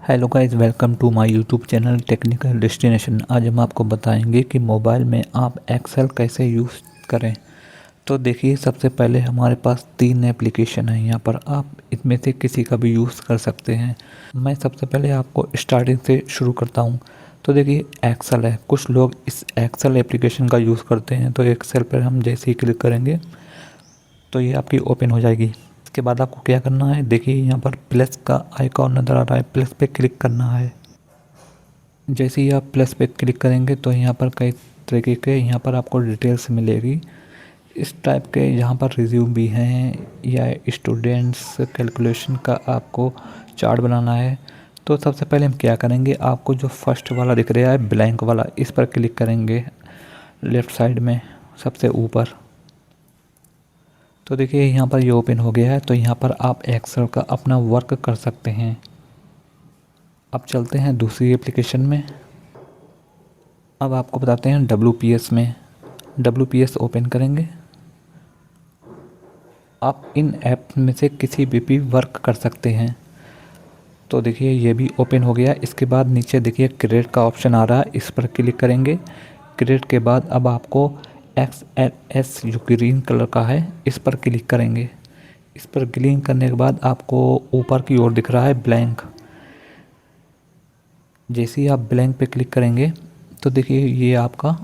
Hello guys, welcome to my YouTube channel technical destination. आज हम आपको बताएंगे कि मोबाइल में आप एक्सेल कैसे यूज़ करें। तो देखिए, सबसे पहले हमारे पास 3 एप्लीकेशन हैं। यहाँ पर आप इनमें से किसी का भी यूज़ कर सकते हैं। मैं सबसे पहले आपको स्टार्टिंग से शुरू करता हूँ। तो देखिए, एक्सेल है। कुछ लोग इस एक्सेल एप्लीकेशन का यूज़ करते हैं। तो एक्सेल पर हम जैसे ही क्लिक करेंगे तो ये आपकी ओपन हो जाएगी। इसके बाद आपको क्या करना है, देखिए यहाँ पर प्लस का आइकॉन नज़र आ रहा है, प्लस पे क्लिक करना है। जैसे ही आप प्लस पे क्लिक करेंगे तो यहाँ पर कई तरीके के यहाँ पर आपको डिटेल्स मिलेगी। इस टाइप के यहाँ पर रिज्यूम भी हैं या स्टूडेंट्स कैलकुलेशन का आपको चार्ट बनाना है। तो सबसे पहले हम क्या करेंगे, आपको जो फर्स्ट वाला दिख रहा है ब्लैंक वाला, इस पर क्लिक करेंगे लेफ़्ट साइड में सबसे ऊपर। तो देखिए यहाँ पर ये ओपन हो गया है। तो यहाँ पर आप एक्सेल का अपना वर्क कर सकते हैं। अब चलते हैं दूसरी एप्लीकेशन में। अब आपको बताते हैं WPS में। WPS ओपन करेंगे। आप इन ऐप में से किसी भी वर्क कर सकते हैं। तो देखिए ये भी ओपन हो गया। इसके बाद नीचे देखिए क्रिएट का ऑप्शन आ रहा है, इस पर क्लिक करेंगे। क्रिएट के बाद अब आपको XLS जो ग्रीन कलर का है, इस पर क्लिक करेंगे। इस पर क्लिक करने के बाद आपको ऊपर की ओर दिख रहा है ब्लैंक। जैसे ही आप ब्लैंक पे क्लिक करेंगे तो देखिए ये आपका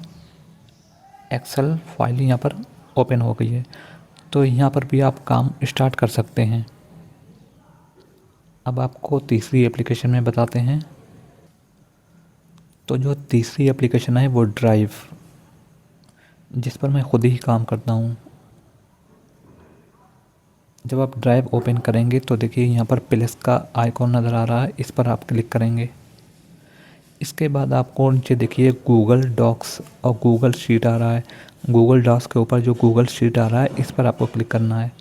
एक्सेल फाइल यहाँ पर ओपन हो गई है। तो यहाँ पर भी आप काम स्टार्ट कर सकते हैं। अब आपको तीसरी एप्लीकेशन में बताते हैं। तो जो तीसरी एप्लीकेशन है वो ड्राइव, जिस पर मैं खुद ही काम करता हूँ। जब आप ड्राइव ओपन करेंगे तो देखिए यहाँ पर प्लस का आइकॉन नज़र आ रहा है, इस पर आप क्लिक करेंगे। इसके बाद आपको नीचे देखिए गूगल डॉक्स और गूगल शीट आ रहा है। गूगल डॉक्स के ऊपर जो गूगल शीट आ रहा है, इस पर आपको क्लिक करना है।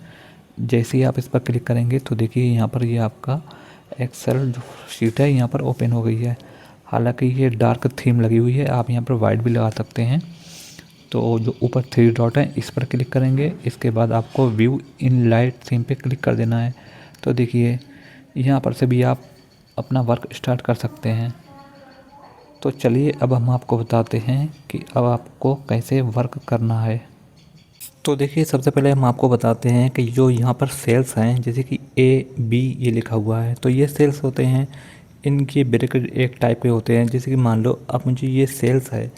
जैसे ही आप इस पर क्लिक करेंगे तो देखिए यहाँ पर ये आपका एक्सेल जो शीट है यहाँ पर ओपन हो गई है। हालांकि ये डार्क थीम लगी हुई है, आप यहाँ पर वाइट भी लगा सकते हैं। तो जो ऊपर 3 डॉट है, इस पर क्लिक करेंगे। इसके बाद आपको व्यू इन लाइट थीम पे क्लिक कर देना है। तो देखिए यहाँ पर से भी आप अपना वर्क स्टार्ट कर सकते हैं। तो चलिए अब हम आपको बताते हैं कि अब आपको कैसे वर्क करना है। तो देखिए सबसे पहले हम आपको बताते हैं कि जो यहाँ पर सेल्स हैं, जैसे कि AB ये लिखा हुआ है, तो ये सेल्स होते हैं। इनके ब्रैकेट एक टाइप के होते हैं। जैसे कि मान लो अब मुझे ये सेल्स है,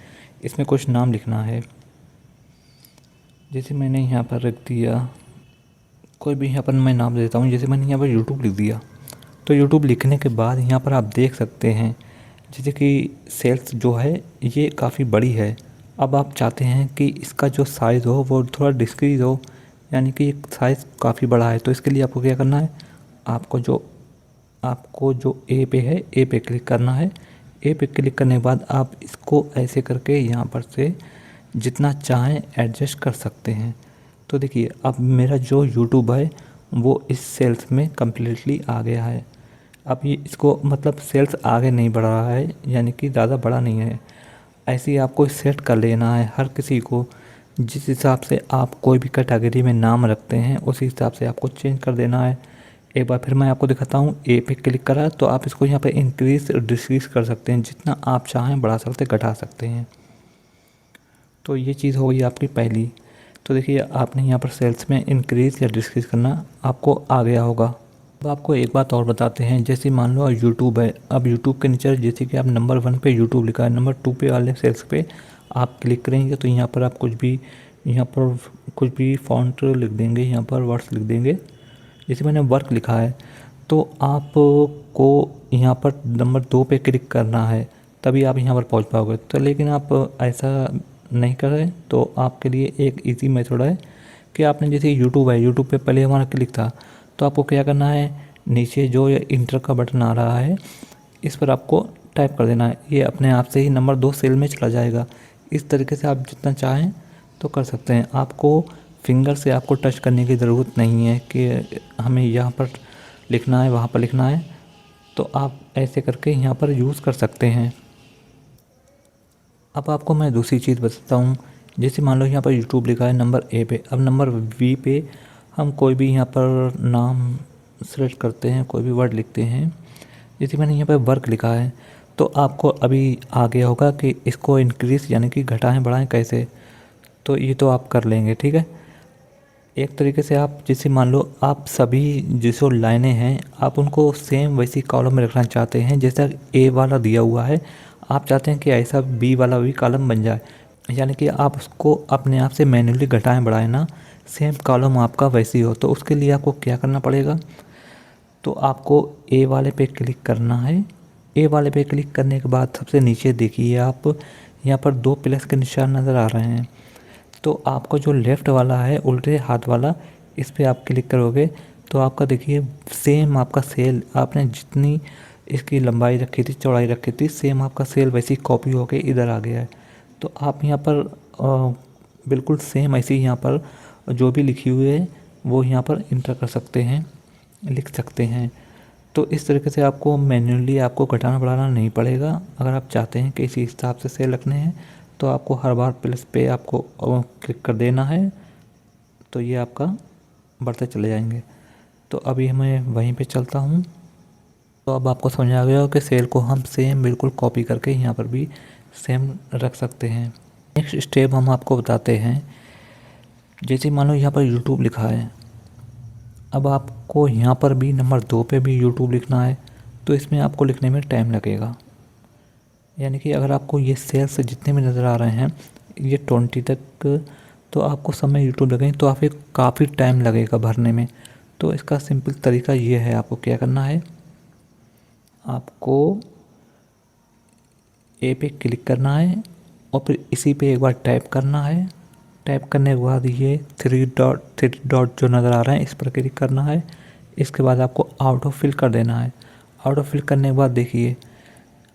इसमें कुछ नाम लिखना है। जैसे मैंने यहाँ पर रख दिया, कोई भी यहाँ पर मैं नाम देता हूँ। जैसे मैंने यहाँ पर यूट्यूब लिख दिया। तो यूट्यूब लिखने के बाद यहाँ पर आप देख सकते हैं जैसे कि सेल्स जो है ये काफ़ी बड़ी है। अब आप चाहते हैं कि इसका जो साइज़ हो वो थोड़ा डिक्रीज़ हो, यानी कि साइज़ काफ़ी बड़ा है। तो इसके लिए आपको क्या करना है, आपको जो ए पे है, ए पे क्लिक करना है। ए पे क्लिक करने के बाद आप इसको ऐसे करके यहाँ पर से जितना चाहें एडजस्ट कर सकते हैं। तो देखिए अब मेरा जो यूट्यूब है वो इस सेल्स में कम्प्लीटली आ गया है। अब ये इसको मतलब सेल्स आगे नहीं बढ़ रहा है, यानी कि ज़्यादा बड़ा नहीं है। ऐसे ही आपको सेट कर लेना है। हर किसी को जिस हिसाब से आप कोई भी कैटेगरी में नाम रखते हैं उसी हिसाब से आपको चेंज कर देना है। एक बार फिर मैं आपको दिखाता हूँ। ए पे क्लिक करा तो आप इसको यहाँ पे इंक्रीज़ डिक्रीज़ कर सकते हैं, जितना आप चाहें बढ़ा सकते घटा सकते हैं। तो ये चीज़ हो गई आपकी पहली। तो देखिए आपने यहाँ पर सेल्स में इंक्रीज़ या डिक्रीज़ करना आपको आ गया होगा। अब आपको एक बात और बताते हैं। जैसे मान लो यूट्यूब है, अब यूट्यूब के नीचे जैसे कि आप नंबर 1 पे यूट्यूब लिखा है, नंबर 2 पे वाले सेल्स पे आप क्लिक करेंगे तो यहाँ पर आप कुछ भी फ़ॉन्ट लिख देंगे, यहाँ पर वर्ड्स लिख देंगे। जैसे मैंने वर्क लिखा है तो आपको यहाँ पर नंबर 2 पे क्लिक करना है, तभी आप यहाँ पर पहुँच पाओगे। तो लेकिन आप ऐसा नहीं कर रहे तो आपके लिए एक इजी मेथड है कि आपने जैसे यूट्यूब है, यूट्यूब पे पहले हमारा क्लिक था, तो आपको क्या करना है, नीचे जो ये इंटर का बटन आ रहा है इस पर आपको टाइप कर देना है। ये अपने आप से ही नंबर 2 सेल में चला जाएगा। इस तरीके से आप जितना चाहें तो कर सकते हैं। आपको फिंगर से आपको टच करने की ज़रूरत नहीं है कि हमें यहाँ पर लिखना है वहाँ पर लिखना है। तो आप ऐसे करके यहाँ पर यूज़ कर सकते हैं। अब आपको मैं दूसरी चीज़ बताता हूँ। जैसे मान लो यहाँ पर यूट्यूब लिखा है नंबर ए पे, अब नंबर वी पे हम कोई भी यहाँ पर नाम सेलेक्ट करते हैं, कोई भी वर्ड लिखते हैं। जैसे मैंने यहाँ पर वर्क लिखा है तो आपको अभी आ गया होगा कि इसको इंक्रीज़ यानी कि घटाएं बढ़ाएं कैसे, तो ये तो आप कर लेंगे। ठीक है, एक तरीके से आप जैसे मान लो आप सभी जो लाइनें हैं आप उनको सेम वैसी कॉलम में रखना चाहते हैं, जैसा ए वाला दिया हुआ है आप चाहते हैं कि ऐसा बी वाला भी कॉलम बन जाए, यानी कि आप उसको अपने आप से मैन्युअली घटाएं बढ़ाएं ना, सेम कॉलम आपका वैसी हो। तो उसके लिए आपको क्या करना पड़ेगा, तो आपको ए वाले पे क्लिक करना है। ए वाले पे क्लिक करने के बाद सबसे नीचे देखिए आप यहाँ पर 2 प्लस के निशान नज़र आ रहे हैं, तो आपको जो लेफ़्ट वाला है उल्टे हाथ वाला इस पर आप क्लिक करोगे तो आपका देखिए सेम आपका सेल आपने जितनी इसकी लंबाई रखी थी चौड़ाई रखी थी सेम आपका सेल वैसी कॉपी होके इधर आ गया है। तो आप यहाँ पर बिल्कुल सेम ऐसी यहाँ पर जो भी लिखी हुई है वो यहाँ पर इंटर कर सकते हैं, लिख सकते हैं। तो इस तरीके से आपको मैन्युअली आपको घटाना बढ़ाना नहीं पड़ेगा। अगर आप चाहते हैं कि इसी हिसाब से सेल रखने हैं तो आपको हर बार प्लस पे आपको क्लिक कर देना है, तो ये आपका बढ़ते चले जाएंगे। तो अभी मैं वहीं पे चलता हूँ। तो अब आपको समझ आ गया हो कि सेल को हम सेम बिल्कुल कॉपी करके यहाँ पर भी सेम रख सकते हैं। नेक्स्ट स्टेप हम आपको बताते हैं, जैसे मान लो यहाँ पर यूट्यूब लिखा है, अब आपको यहाँ पर भी नंबर 2 पे भी यूट्यूब लिखना है, तो इसमें आपको लिखने में टाइम लगेगा। यानी कि अगर आपको ये सेल्स जितने भी नज़र आ रहे हैं ये 20 तक, तो आपको समय यूट्यूब लगेंगे तो आपको काफ़ी टाइम लगेगा भरने में। तो इसका सिंपल तरीका ये है, आपको क्या करना है, आपको ए पे क्लिक करना है और फिर इसी पे एक बार टाइप करना है। टाइप करने के बाद ये थ्री डॉट जो नज़र आ रहा है इस पर क्लिक करना है। इसके बाद आपको आउट ऑफ फिल कर देना है। आउट ऑफ फिल करने के बाद देखिए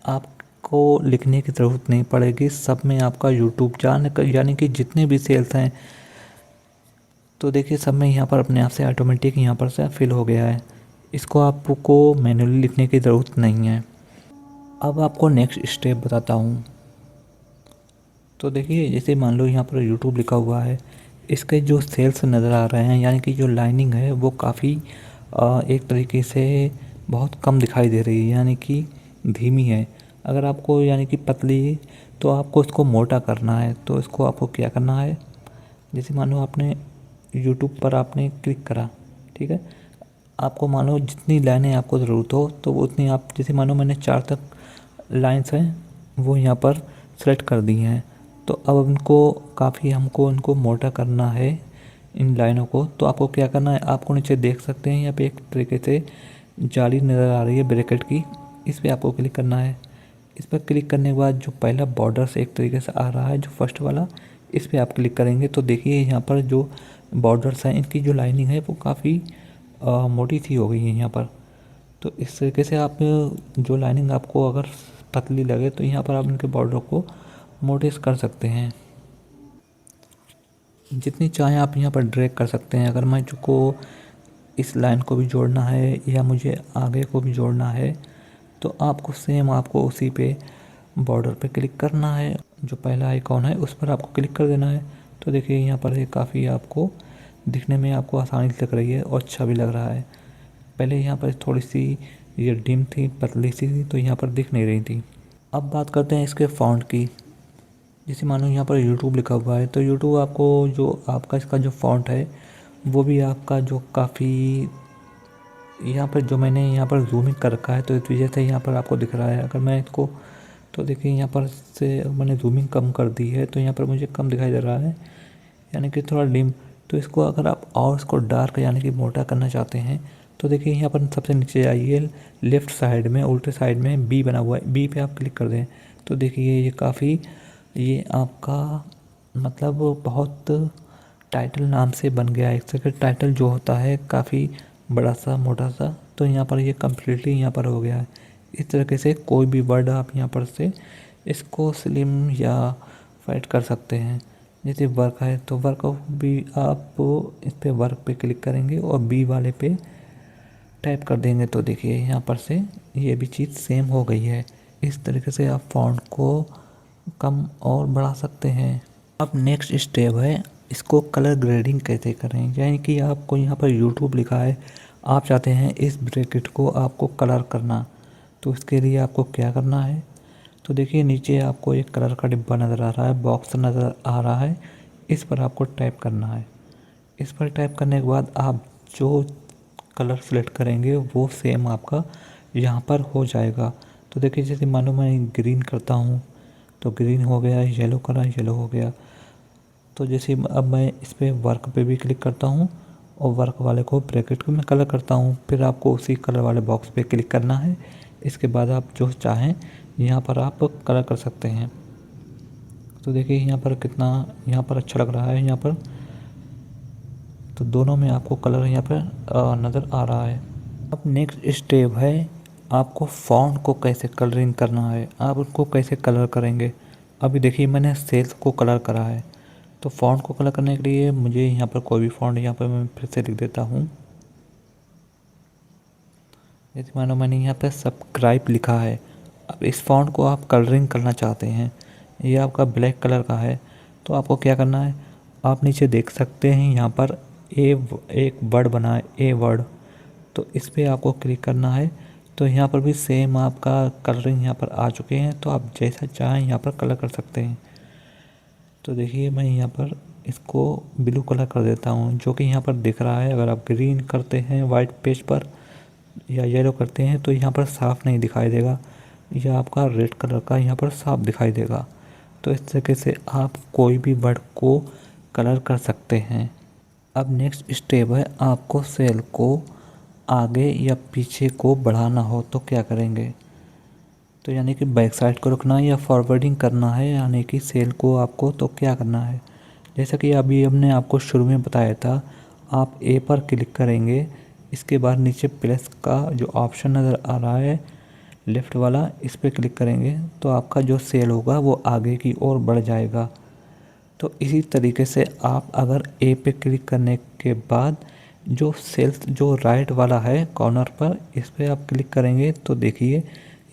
आपको लिखने की ज़रूरत नहीं पड़ेगी, सब में आपका यूट्यूब यानी कि जितने भी सेल्स हैं तो देखिए सब में यहाँ पर अपने आप से ऑटोमेटिक यहाँ पर से फिल हो गया है। इसको आपको मैन्युअली लिखने की ज़रूरत नहीं है। अब आपको नेक्स्ट स्टेप बताता हूँ। तो देखिए जैसे मान लो यहाँ पर यूट्यूब लिखा हुआ है, इसके जो सेल्स नज़र आ रहे हैं यानी कि जो लाइनिंग है वो काफ़ी एक तरीके से बहुत कम दिखाई दे रही है, यानी कि धीमी है। अगर आपको यानी कि पतली तो आपको इसको मोटा करना है। तो इसको आपको क्या करना है, जैसे मान लो आपने यूट्यूब पर आपने क्लिक करा, ठीक है, आपको मान लो जितनी लाइनें आपको ज़रूरत हो तो वो उतनी आप, जैसे मान लो मैंने 4 तक लाइन्स हैं वो यहाँ पर सेलेक्ट कर दी हैं। तो अब इनको काफ़ी हमको इनको मोटा करना है इन लाइनों को। तो आपको क्या करना है, आपको नीचे देख सकते हैं यहाँ पे एक तरीके से जाली नज़र आ रही है ब्रैकेट की, इस पर आपको क्लिक करना है। इस पर क्लिक करने के बाद जो पहला बॉर्डर से एक तरीके से आ रहा है जो फर्स्ट वाला, इस पर आप क्लिक करेंगे तो देखिए यहाँ पर जो बॉर्डर्स हैं इनकी जो लाइनिंग है वो काफ़ी मोटी सी हो गई है यहाँ पर। तो इस तरीके से आप जो लाइनिंग आपको अगर पतली लगे तो यहाँ पर आप इनके बॉर्डर को मोटिस कर सकते हैं। जितनी चाहें आप यहाँ पर ड्रैग कर सकते हैं। अगर मैं को इस लाइन को भी जोड़ना है या मुझे आगे को भी जोड़ना है तो आपको सेम आपको उसी पे बॉर्डर पे क्लिक करना है, जो पहला आइकॉन है उस पर आपको क्लिक कर देना है। तो देखिए यहाँ पर ये काफ़ी आपको दिखने में आपको आसानी लग रही है और अच्छा भी लग रहा है। पहले यहाँ पर थोड़ी सी ये डिम थी, पतली सी थी, तो यहाँ पर दिख नहीं रही थी। अब बात करते हैं इसके फ़ॉन्ट की। जैसे मानो यहाँ पर यूट्यूब लिखा हुआ है तो यूट्यूब आपको जो आपका इसका जो फ़ॉन्ट है वो भी आपका जो काफ़ी यहाँ पर जो मैंने यहाँ पर जूमिंग कर रखा है तो इस वजह से यहाँ पर आपको दिख रहा है। अगर मैं इसको तो देखिए यहाँ पर से मैंने जूमिंग कम कर दी है तो यहाँ पर मुझे कम दिखाई दे रहा है, यानी कि थोड़ा डिम। तो इसको अगर आप और इसको डार्क यानी कि मोटा करना चाहते हैं तो देखिए यहाँ पर सबसे नीचे आइए, लेफ़्ट साइड में उल्टे साइड में बी बना हुआ है, बी पे आप क्लिक कर दें तो देखिए ये काफ़ी ये आपका मतलब बहुत टाइटल नाम से बन गया है। इसका टाइटल जो होता है काफ़ी बड़ा सा मोटा सा, तो यहाँ पर ये कम्प्लीटली यहाँ पर हो गया है। इस तरीके से कोई भी वर्ड आप यहाँ पर से इसको स्लिम या फाइट कर सकते हैं। जैसे वर्क है तो वर्क भी आप इस पर वर्क पे क्लिक करेंगे और बी वाले पे टाइप कर देंगे तो देखिए यहाँ पर से ये भी चीज़ सेम हो गई है। इस तरीके से आप फ़ॉन्ट को कम और बढ़ा सकते हैं। अब नेक्स्ट स्टेप है इसको कलर ग्रेडिंग कैसे करें, यानी कि आपको यहाँ पर यूट्यूब लिखा है, आप चाहते हैं इस ब्रैकेट को आपको कलर करना, तो उसके लिए आपको क्या करना है, तो देखिए नीचे आपको एक कलर का डिब्बा नज़र आ रहा है, बॉक्स नज़र आ रहा है, इस पर आपको टैप करना है। इस पर टैप करने के बाद आप जो कलर सेलेक्ट करेंगे वो सेम आपका यहाँ पर हो जाएगा। तो देखिए जैसे मानो मैं ग्रीन करता हूँ तो ग्रीन हो गया, येलो करा येलो हो गया। तो जैसे अब मैं इस पर वर्क पे भी क्लिक करता हूँ और वर्क वाले को ब्रैकेट को मैं कलर करता हूँ, फिर आपको उसी कलर वाले बॉक्स पे क्लिक करना है। इसके बाद आप जो चाहें यहाँ पर आप कलर कर सकते हैं। तो देखिए यहाँ पर कितना यहाँ पर अच्छा लग रहा है यहाँ पर, तो दोनों में आपको कलर यहाँ पर नज़र आ रहा है। अब नेक्स्ट स्टेप है आपको फ़ॉन्ट को कैसे कलरिंग करना है, आप उसको कैसे कलर करेंगे। अभी देखिए मैंने सेल्स को कलर करा है, तो फ़ॉन्ट को कलर करने के लिए मुझे यहाँ पर कोई भी फ़ॉन्ट यहाँ पर मैं फिर से लिख देता हूँ। जैसे मानो मैंने यहाँ पर सब्सक्राइब लिखा है। अब इस फ़ॉन्ट को आप कलरिंग करना चाहते हैं, ये आपका ब्लैक कलर का है, तो आपको क्या करना है, आप नीचे देख सकते हैं यहाँ पर एक वर्ड बना है, ए वर्ड, तो इस पर आपको क्लिक करना है। तो यहाँ पर भी सेम आपका कलरिंग यहाँ पर आ चुके हैं, तो आप जैसा चाहें यहाँ पर कलर कर सकते हैं। तो देखिए मैं यहाँ पर इसको ब्लू कलर कर देता हूँ, जो कि यहाँ पर दिख रहा है। अगर आप ग्रीन करते हैं वाइट पेज पर या येलो करते हैं तो यहाँ पर साफ नहीं दिखाई देगा, या आपका रेड कलर का यहाँ पर साफ दिखाई देगा। तो इस तरीके से आप कोई भी वर्ड को कलर कर सकते हैं। अब नेक्स्ट स्टेप है आपको सेल को आगे या पीछे को बढ़ाना हो तो क्या करेंगे, तो यानी कि बैक साइड को रखना है या फॉरवर्डिंग करना है, यानी कि सेल को आपको तो क्या करना है। जैसा कि अभी हमने आपको शुरू में बताया था, आप ए पर क्लिक करेंगे, इसके बाद नीचे प्लस का जो ऑप्शन नज़र आ रहा है लेफ़्ट वाला, इस पर क्लिक करेंगे तो आपका जो सेल होगा वो आगे की ओर बढ़ जाएगा। तो इसी तरीके से आप अगर ए पे क्लिक करने के बाद जो सेल्स जो राइट वाला है कॉर्नर पर, इस पर आप क्लिक करेंगे तो देखिए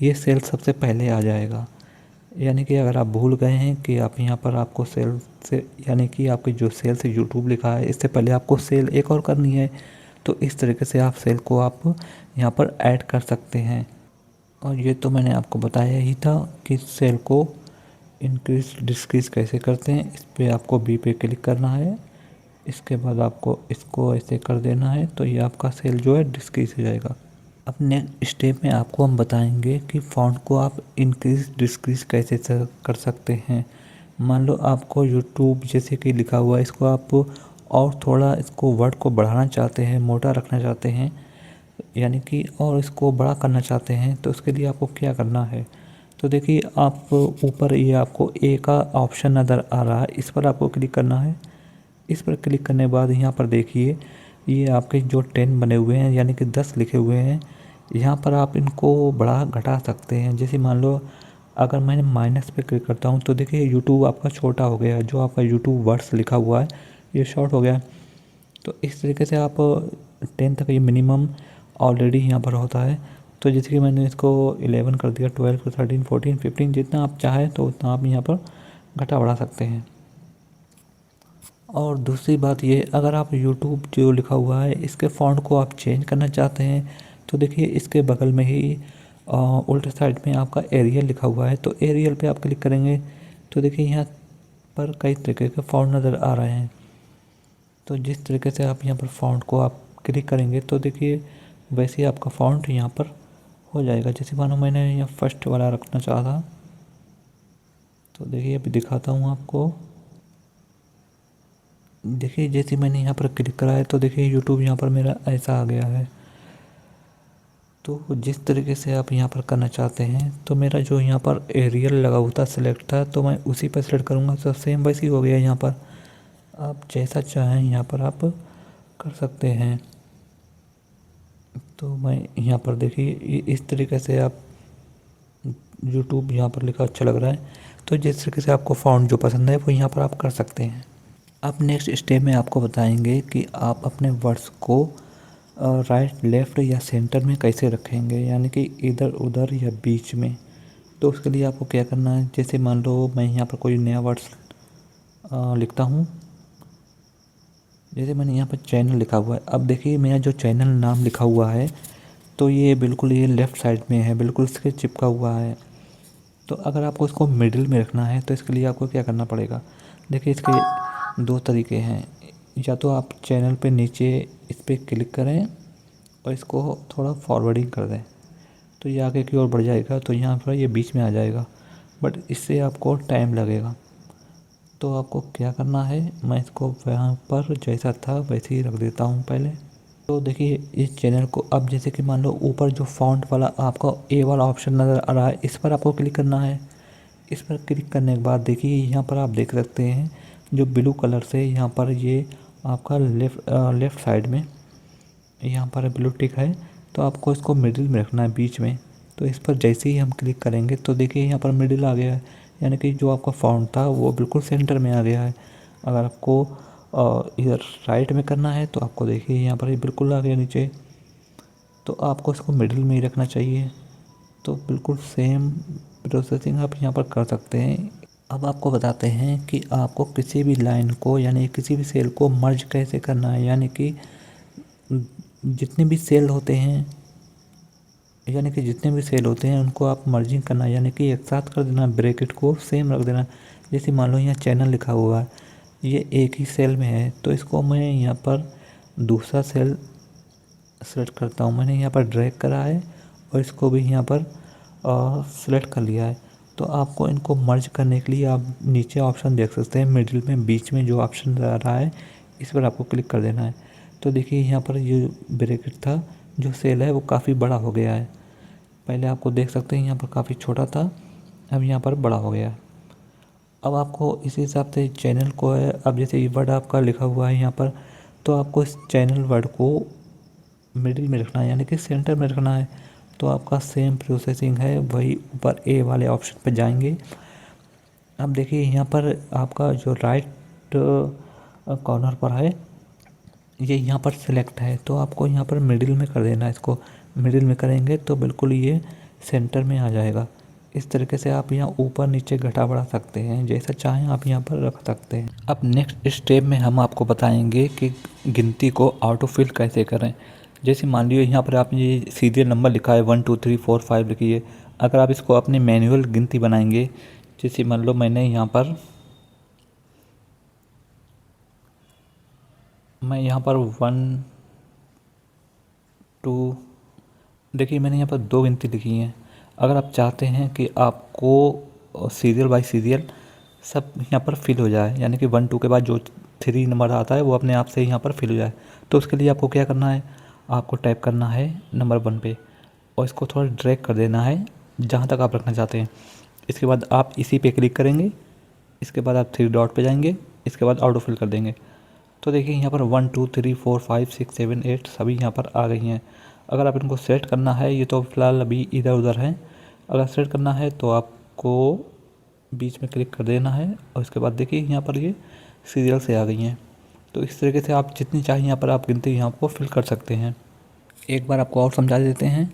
ये सेल सबसे पहले आ जाएगा। यानी कि अगर आप भूल गए हैं कि आप यहाँ पर आपको सेल से, यानी कि आपके जो सेल से यूट्यूब लिखा है इससे पहले आपको सेल एक और करनी है, तो इस तरीके से आप सेल को आप यहाँ पर ऐड कर सकते हैं। और ये तो मैंने आपको बताया ही था कि सेल को इंक्रीज डिक्रीज कैसे करते हैं। इस पर आपको बी पे क्लिक करना है, इसके बाद आपको इसको ऐसे कर देना है, तो ये आपका सेल जो है डिक्रीज हो जाएगा। अब नेक्स्ट स्टेप में आपको हम बताएंगे कि फ़ॉन्ट को आप इंक्रीज डिक्रीज कैसे कर सकते हैं। मान लो आपको यूट्यूब जैसे कि लिखा हुआ है, इसको आप और थोड़ा इसको वर्ड को बढ़ाना चाहते हैं, मोटा रखना चाहते हैं, यानी कि और इसको बड़ा करना चाहते हैं, तो उसके लिए आपको क्या करना है। तो देखिए आप ऊपर ये आपको ए का ऑप्शन नज़र आ रहा है, इस पर आपको क्लिक करना है। इस पर क्लिक करने के बाद यहाँ पर देखिए ये आपके जो 10 बने हुए हैं यानी कि 10 लिखे हुए हैं, यहाँ पर आप इनको बढ़ा घटा सकते हैं। जैसे मान लो अगर मैंने माइनस पे क्लिक करता हूँ तो देखिए यूट्यूब आपका छोटा हो गया, जो आपका यूट्यूब वर्ड्स लिखा हुआ है ये शॉर्ट हो गया। तो इस तरीके से आप 10 तक ये मिनिमम ऑलरेडी यहाँ पर होता है। तो जैसे कि मैंने इसको 11 कर दिया, 12, 13, 14, 15, जितना आप चाहें तो उतना आप यहाँ पर घटा बढ़ा सकते हैं। और दूसरी बात ये, अगर आप यूट्यूब जो लिखा हुआ है इसके फ़ॉन्ट को आप चेंज करना चाहते हैं तो देखिए इसके बगल में ही उल्टे साइड में आपका एरियल लिखा हुआ है, तो एरियल पे आप क्लिक करेंगे तो देखिए यहाँ पर कई तरीके के फ़ॉन्ट नज़र आ रहे हैं। तो जिस तरीके से आप यहाँ पर फ़ॉन्ट को आप क्लिक करेंगे तो देखिए वैसे ही आपका फ़ॉन्ट यहाँ पर हो जाएगा। जैसे मानो मैंने यहाँ फर्स्ट वाला रखना चाहा था, तो देखिए अभी दिखाता हूँ आपको। देखिए जैसे मैंने यहाँ पर क्लिक करा है तो देखिए यूट्यूब यहाँ पर मेरा ऐसा आ गया है। तो जिस तरीके से आप यहाँ पर करना चाहते हैं, तो मेरा जो यहाँ पर एरियल लगा हुआ था सिलेक्ट था, तो मैं उसी पर सिलेक्ट करूँगा, तो सेम वैसे ही हो गया। यहाँ पर आप जैसा चाहें यहाँ पर आप कर सकते हैं। तो मैं यहाँ पर देखिए इस तरीके से आप यूट्यूब यहाँ पर लिखा अच्छा लग रहा है, तो जिस तरीके से आपको फ़ॉन्ट जो पसंद है वो यहाँ पर आप कर सकते हैं। अब नेक्स्ट स्टेप में आपको बताएंगे कि आप अपने वर्ड्स को राइट लेफ़्ट या सेंटर में कैसे रखेंगे, यानी कि इधर उधर या बीच में। तो उसके लिए आपको क्या करना है, जैसे मान लो मैं यहाँ पर कोई नया वर्ड्स लिखता हूँ। जैसे मैंने यहाँ पर चैनल लिखा हुआ है, अब देखिए मेरा जो चैनल नाम लिखा हुआ है तो ये बिल्कुल ये लेफ़्ट साइड में है, बिल्कुल इसके चिपका हुआ है। तो अगर आपको इसको मिडिल में रखना है तो इसके लिए आपको क्या करना पड़ेगा, देखिए इसके दो तरीके हैं। या तो आप चैनल पे नीचे इस पर क्लिक करें और इसको थोड़ा फॉरवर्डिंग कर दें तो ये आगे की ओर बढ़ जाएगा, तो यहाँ पर ये बीच में आ जाएगा, बट इससे आपको टाइम लगेगा। तो आपको क्या करना है, मैं इसको यहाँ पर जैसा था वैसे ही रख देता हूँ पहले। तो देखिए इस चैनल को अब जैसे कि मान लो ऊपर जो फ़ॉन्ट वाला आपका ए वाला ऑप्शन नज़र आ रहा है, इस पर आपको क्लिक करना है। इस पर क्लिक करने के बाद देखिए यहाँ पर आप देख सकते हैं जो ब्लू कलर से यहाँ पर ये आपका लेफ़्ट साइड में यहाँ पर ब्लू टिक है, तो आपको इसको मिडिल में रखना है, बीच में। तो इस पर जैसे ही हम क्लिक करेंगे तो देखिए यहाँ पर मिडिल आ गया है, यानी कि जो आपका फ़ॉन्ट था वो बिल्कुल सेंटर में आ गया है। अगर आपको इधर राइट में करना है तो आपको देखिए यहाँ पर ये बिल्कुल आ गया नीचे, तो आपको इसको मिडिल में ही रखना चाहिए। तो बिल्कुल सेम प्रोसेसिंग आप यहाँ पर कर सकते हैं। अब आपको बताते हैं कि आपको किसी भी लाइन को यानी किसी भी सेल को मर्ज कैसे करना है, यानी कि जितने भी सेल होते हैं उनको आप मर्जिंग करना है, यानी कि एक साथ कर देना, ब्रैकेट को सेम रख देना। जैसे मान लो यहाँ चैनल लिखा हुआ है, ये एक ही सेल में है, तो इसको मैं यहाँ पर दूसरा सेल सेलेक्ट करता हूँ। मैंने यहाँ पर ड्रैग करा है और इसको भी यहाँ पर सेलेक्ट कर लिया है। तो आपको इनको मर्ज करने के लिए आप नीचे ऑप्शन देख सकते हैं, मिडिल में बीच में जो ऑप्शन आ रहा है इस पर आपको क्लिक कर देना है। तो देखिए यहाँ पर ये ब्रैकेट था, जो सेल है वो काफ़ी बड़ा हो गया है। पहले आपको देख सकते हैं यहाँ पर काफ़ी छोटा था, अब यहाँ पर बड़ा हो गया है। अब आपको इसी हिसाब से चैनल को है, अब जैसे ये वर्ड आपका लिखा हुआ है यहाँ पर, तो आपको इस चैनल वर्ड को मिडिल में रखना है, यानी कि सेंटर में रखना है। तो आपका सेम प्रोसेसिंग है, वही ऊपर ए वाले ऑप्शन पर जाएंगे। अब देखिए यहाँ पर आपका जो राइट कॉर्नर पर है ये यहाँ पर सिलेक्ट है, तो आपको यहाँ पर मिडिल में कर देना है। इसको मिडिल में करेंगे तो बिल्कुल ये सेंटर में आ जाएगा। इस तरीके से आप यहाँ ऊपर नीचे घटा बढ़ा सकते हैं, जैसा चाहें आप यहाँ पर रख सकते हैं। अब नेक्स्ट स्टेप में हम आपको बताएंगे कि गिनती को ऑटो फिल कैसे करें। जैसे मान लीजिए यहाँ पर आपने ये सीरियल नंबर लिखा है 1 2 3 4 5 लिखिए। अगर आप इसको अपनी मैनुअल गिनती बनाएंगे, जैसे मान लो मैं यहाँ पर 1 2, देखिए मैंने यहाँ पर 2 गिनती लिखी हैं। अगर आप चाहते हैं कि आपको सीरियल बाय सीरियल सब यहाँ पर फिल हो जाए, यानी कि 1 2 के बाद जो 3 नंबर आता है वो अपने आप से यहाँ पर फिल हो जाए, तो उसके लिए आपको क्या करना है, आपको टाइप करना है नंबर 1 पे और इसको थोड़ा ड्रैग कर देना है जहाँ तक आप रखना चाहते हैं। इसके बाद आप इसी पे क्लिक करेंगे, इसके बाद आप 3 डॉट पे जाएंगे, इसके बाद ऑटो फिल कर देंगे। तो देखिए यहाँ पर 1 2 3 4 5 6 7 8 सभी यहाँ पर आ गई हैं। अगर आप इनको सेट करना है, ये तो फ़िलहाल अभी इधर उधर हैं, अगर सेट करना है तो आपको बीच में क्लिक कर देना है और इसके बाद देखिए यहाँ पर ये सीरियल से आ गई हैं। तो इस तरीके से आप जितनी चाहिए यहाँ पर आप गिनती यहाँ को फिल कर सकते हैं। एक बार आपको और समझा देते हैं।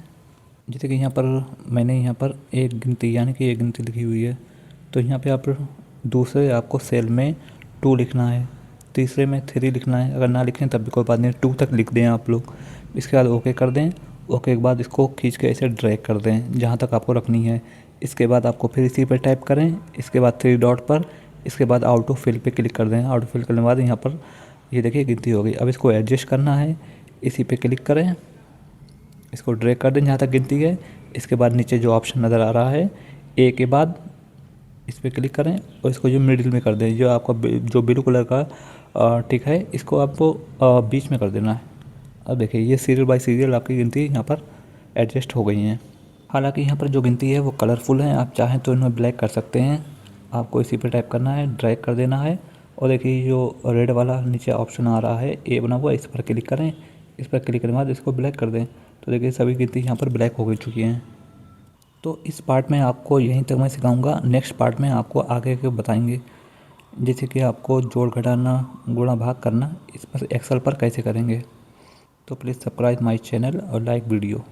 जैसे कि यहाँ पर मैंने यहाँ पर एक गिनती यानी कि एक गिनती लिखी हुई है, तो यहाँ पे आप दूसरे आपको सेल में 2 लिखना है, तीसरे में 3 लिखना है। अगर ना लिखें तब भी कोई बात नहीं, 2 तक लिख दें आप लोग। इसके बाद ओके कर दें। ओके के बाद इसको खींच के ऐसे ड्रैग कर दें जहाँ तक आपको रखनी है। इसके बाद आपको फिर इसी पर टाइप करें, इसके बाद 3 डॉट पर, इसके बाद ऑटो फिल पे क्लिक कर दें। ऑटो फिल करने के बाद यहाँ पर ये देखिए गिनती हो गई। अब इसको एडजस्ट करना है, इसी पे क्लिक करें, इसको ड्रैग कर दें जहाँ तक गिनती है। इसके बाद नीचे जो ऑप्शन नज़र आ रहा है ए के बाद इस पर क्लिक करें और इसको जो मिडिल में कर दें, जो आपका जो ब्लू कलर का टिक है इसको आपको बीच में कर देना है। अब देखिए ये सीरियल बाय सीरियल आपकी गिनती यहाँ पर एडजस्ट हो गई हैं। हालांकि यहाँ पर जो गिनती है वो कलरफुल है, आप चाहें तो इन्हें ब्लैक कर सकते हैं। आपको इसी पर टाइप करना है, ड्रैग कर देना है और देखिए जो रेड वाला नीचे ऑप्शन आ रहा है ए बना हुआ, इस पर क्लिक करें। इस पर क्लिक करने के बाद इसको ब्लैक कर दें, तो देखिए सभी गिनती यहाँ पर ब्लैक हो चुकी हैं। तो इस पार्ट में आपको यहीं तक मैं सिखाऊंगा। नेक्स्ट पार्ट में आपको आगे के बताएंगे, जैसे कि आपको जोड़ घटाना, गुणा भाग करना, इस पर एक्सेल पर कैसे करेंगे। तो प्लीज़ सब्सक्राइब माय चैनल और लाइक वीडियो।